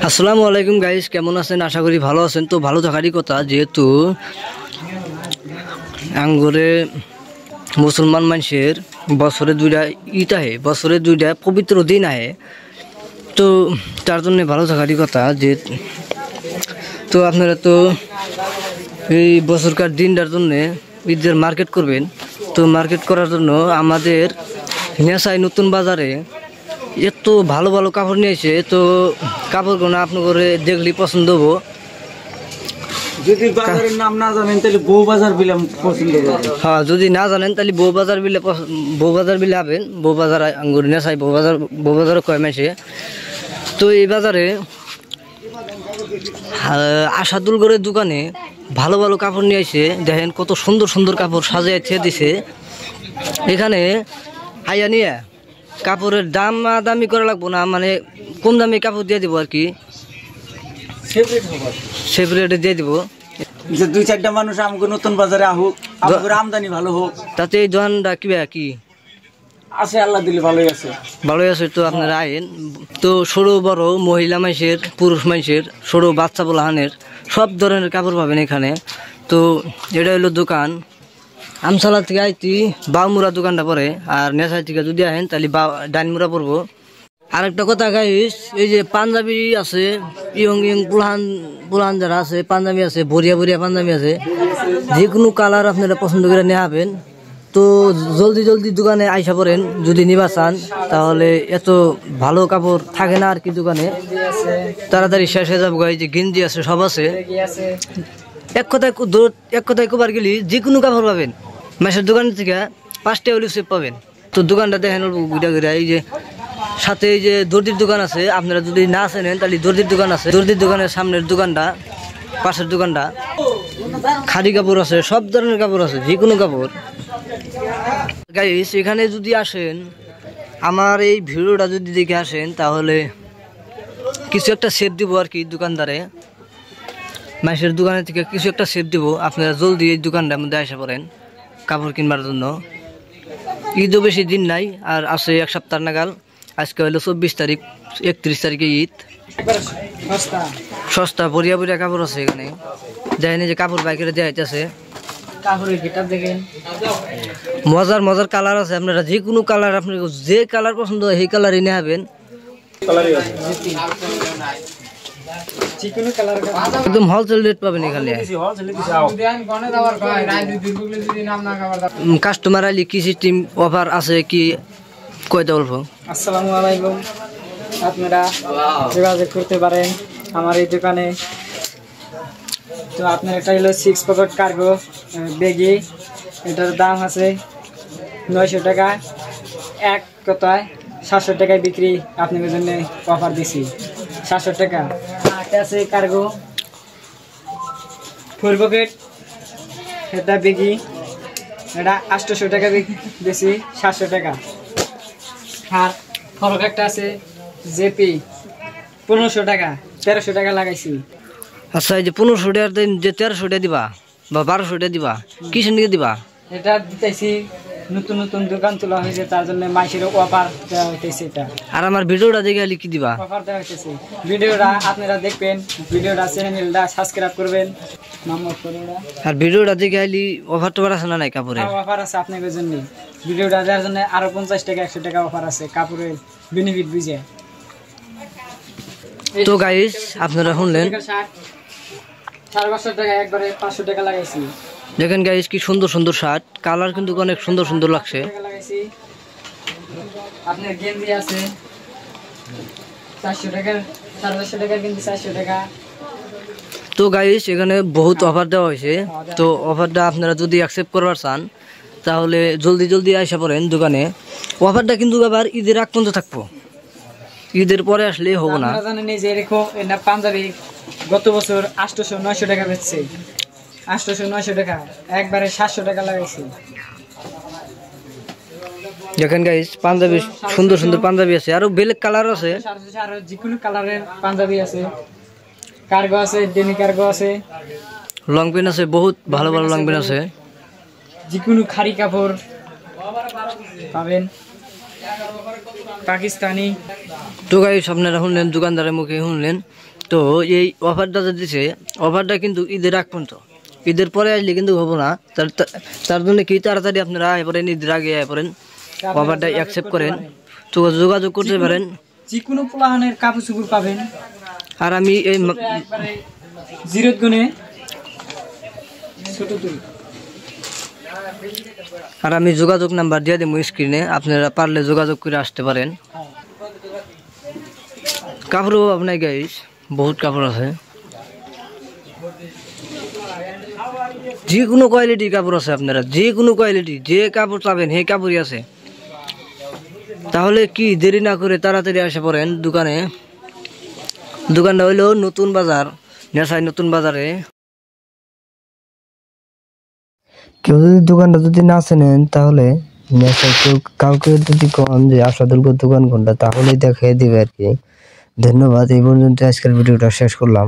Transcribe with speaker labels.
Speaker 1: আসসালামু আলাইকুম গাইস, কেমন আছেন? আশা করি ভালো আছেন। তো ভালো থাকারই কথা, যেহেতু আঙ্গুরে মুসলমান মানুষের বছরে দুইটা ঈদ আহে, বছরে দুইটা পবিত্র দিন আহে, তো তার জন্য ভালো থাকারই কথা। যে তো আপনারা তো এই বছরকার দিনটার জন্যে ঈদের মার্কেট করবেন। তো মার্কেট করার জন্য আমাদের নেশায় নতুন বাজারে এত ভালো ভালো কাপড় নিয়েছে। তো কাপড়গুলো আপনি করে দেখলে পছন্দ হবো।
Speaker 2: যদি বাজারের নাম না জানেন তাহলে বউ বাজার বিলে পছন্দ করবেন।
Speaker 1: হ্যাঁ, যদি না জানেন তাহলে বউ বাজার বিলে আবেন। বউ বাজার আঙ্গুর নেশাই বউ বাজার কয় মাসে। তো এই বাজারে আশাদুলগড়ের দোকানে ভালো ভালো কাপড় নিয়ে এসে দেখেন কত সুন্দর সুন্দর কাপড় সাজিয়ে দিছে। এখানে আইয়া নিয়ে কাপড়ের দাম দামি করা লাগবো না, মানে কম দামে কাপড় দিয়ে দিব আর কি, সেপারেটে দিয়ে দিব।
Speaker 2: যে দুই চারটা মানুষ আমাকে নতুন বাজারে আহুক, আমাদের আমদানি ভালো হোক,
Speaker 1: তাতে এই দোকানটা কি
Speaker 2: আছে আল্লাহ দিলে ভালোই আছে।
Speaker 1: তো আপনারা আইন। তো সরু বড় মহিলা মানুষের, পুরুষ মানুষের, সরু বাচ্চা বলাহানের সব ধরনের কাপড় পাবেন এখানে। তো এটা হলো দোকান। আমসালা থেকে আইতি বাউমুরা দোকানটা পরে, আর নেশাই থেকে যদি আহেন তাহলে ডাইনমুরা পড়বো। আরেকটা কথা গাইস, এই যে পাঞ্জাবি আছে, ইয়ং পুলান যারা আছে, পাঞ্জাবি আছে, বরিয়া পাঞ্জাবি আছে, যে কোনো কালার আপনারা পছন্দ করে নেওয়াবেন। তো জলদি দোকানে আইসা পড়েন যদি নিবা চান, তাহলে এত ভালো কাপড় থাকে না আর কি দোকানে, তাড়াতাড়ি শেষ হয়ে যাবো। এই যে গেঞ্জি আছে, সব আছে। এক কথায় কবার গেলি যে কোনো কাপড় পাবেন। মেশের দোকান থেকে 5টা অলিভ সেপ পাবেন। তো দোকানটা দেখেন ঘুরা এই যে সাথে এই যে দর্জির দোকান আছে। আপনারা যদি না চেনেন তাহলে দর্জির দোকান আছে। দর্জির দোকানের সামনের দোকানটা, পাশের দোকানটা খাদি কাপড় আছে, সব ধরনের কাপড় আছে, যে কোনো কাপড়। গাইস, এখানে যদি আসেন, আমার এই ভিডিওটা যদি দেখে আসেন, তাহলে কিছু একটা সেট দিব আর কি দোকানদারে। মাসের দোকানের থেকে কিছু একটা সেট দিব। আপনারা জলদি এই দোকানটার মধ্যে আসা পড়েন কাপড় কিনবার জন্য। ঈদও বেশি দিন নাই, আর আছে 1 সপ্তাহ নাগাল। আজকে হলো 24 তারিখ, 31 তারিখে ঈদ। সস্তা বরিয়া কাপড় আছে এখানে। দেখেন যে কাপড় বাইকের দেওয়া হইতেছে। মজার কালার আছে। আপনারা যে কোনো কালার, আপনার যে কালার পছন্দ হয় সেই কালারই নেবেন। একদম হোলসেল রেট পাবেন এখানে। কাস্টমার আইলে কি সিস্টেম অফার আছে কি কয়টা বলবো।
Speaker 3: আসসালামু আলাইকুম, আপনারা যোগাযোগ করতে পারেন আমার এই দোকানে। তো আপনার এটা হলো 6 পকেট কার্গো ব্যাগি। এটার দাম আছে 900 টাকা। এক কথায় 700 টাকায় বিক্রি। আপনাদের জন্য অফার দিছি 700 টাকা। এটা আছে কার্গো 4 পকেট, এটা ব্যাগি, এটা 800 টাকা বেশি 700 টাকা। আর ফরক একটা আছে জেপি 1500 টাকা, 1300 টাকা লাগাইছি।
Speaker 1: আচ্ছা, এই যে 1500 টাকার দিন যে 1300 টাকা দিবা বা 1200 টাকা দিবা, কিসের দিকে দিবা?
Speaker 3: এটা দিতেছি নতুন দোকান তোলা হয়েছে, তার জন্য মাইসের অফার দেওয়া হইতেছে। এটা
Speaker 1: আর আমার ভিডিওটা দেখে আলি কি দিবা?
Speaker 3: অফার দেওয়া হইতেছে। ভিডিওটা আপনারা দেখবেন, ভিডিওটা চ্যানেলটা সাবস্ক্রাইব করবেন।
Speaker 1: আর ভিডিওটা দেখে আলি অফার টোফার আছে না নাই কাপড়ের?
Speaker 3: অফার আছে আপনাদের জন্য। ভিডিওটা দেওয়ার জন্য আরো 50 টাকা 100 টাকা অফার আছে কাপড়ের বেনিফিট বুঝে।
Speaker 1: তো গাইস, আপনারা শুনলেন
Speaker 3: 550 টাকা একবারে 500 টাকা লাগাইছি।
Speaker 1: দেখেন গাইস, কি সুন্দর শার্ট, কালার কিন্তু অনেক সুন্দর লাগছে।
Speaker 3: আপনার গেঞ্জি আছে 400 টাকা, 450 টাকা গেঞ্জি 400 টাকা।
Speaker 1: তো গাইস, এখানে বহুত অফার দেওয়া হয়েছে। তো অফারটা আপনারা যদি অ্যাকসেপ্ট করবার চান, তাহলে জলদি আসা পড়েন দোকানে। অফারটা কিন্তু আবার ঈদের আগ পর্যন্ত থাকবো, ঈদের পরে আসলে হবো না।
Speaker 3: আপনারা জানেন যে এরকম এটা পাঞ্জাবি গত বছর 800-900 টাকা বেচছে। 800-900 টাকা, একবারে 700 টাকা লাগাইছি।
Speaker 1: দেখেন গাইস, পাঞ্জাবি সুন্দর পাঞ্জাবি আছে, আরো বেলেগ কালার আছে,
Speaker 3: আরো যে কোনো কালারের পাঞ্জাবি আছে। কার্গো আছে, ডেনি কার্গো আছে,
Speaker 1: লং পেন আছে, বহুত ভালো লং পেন আছে।
Speaker 3: যে কোনো খাড়ি কাপড় পাবেন। পাকিস্তানি।
Speaker 1: তো গাইস আপনারা শুনলেন, দোকানদারের মুখে শুনলেন। তো এই অফারটা যে দিছে, অফারটা কিন্তু ঈদের আগ পর্যন্ত, ঈদের পরে আসলে কিন্তু হবো না। তার জন্য কি তাড়াতাড়ি আপনারা এবারেন, ঈদের আগে এবারেন অফারটা অ্যাকসেপ্ট করেন, তো যোগাযোগ করতে পারেন।
Speaker 3: যে কোনো পোলাহানের কাপড় চুপড় পাবেন।
Speaker 1: আর আমি এই
Speaker 3: জিরোত গুনে ছোট তুল।
Speaker 1: আর আমি যোগাযোগ নাম্বার দিয়ে দেবো স্ক্রিনে, আপনারা পারলে যোগাযোগ করে আসতে পারেন। কাপড়ও আপনার গাইস বহুত কাপড় আছে, যে কোনো কোয়ালিটির কাপড় আছে। আপনারা যে কোনো কোয়ালিটি, যে কাপড় চাবেন সেই কাপড়ই আছে। তাহলে কি দেরি না করে তাড়াতাড়ি আসে পড়েন দোকানে। দোকানটা হইলো নতুন বাজার, নেশাই নতুন বাজারে। কেউ যদি দোকানটা যদি না চেনেন, তাহলে কেউ কাউকে যদি কন যে আশাদুলগড় দোকান কোনটা, তাহলেই দেখিয়ে দিবে আর কি। ধন্যবাদ। এই পর্যন্ত আজকের ভিডিওটা শেষ করলাম।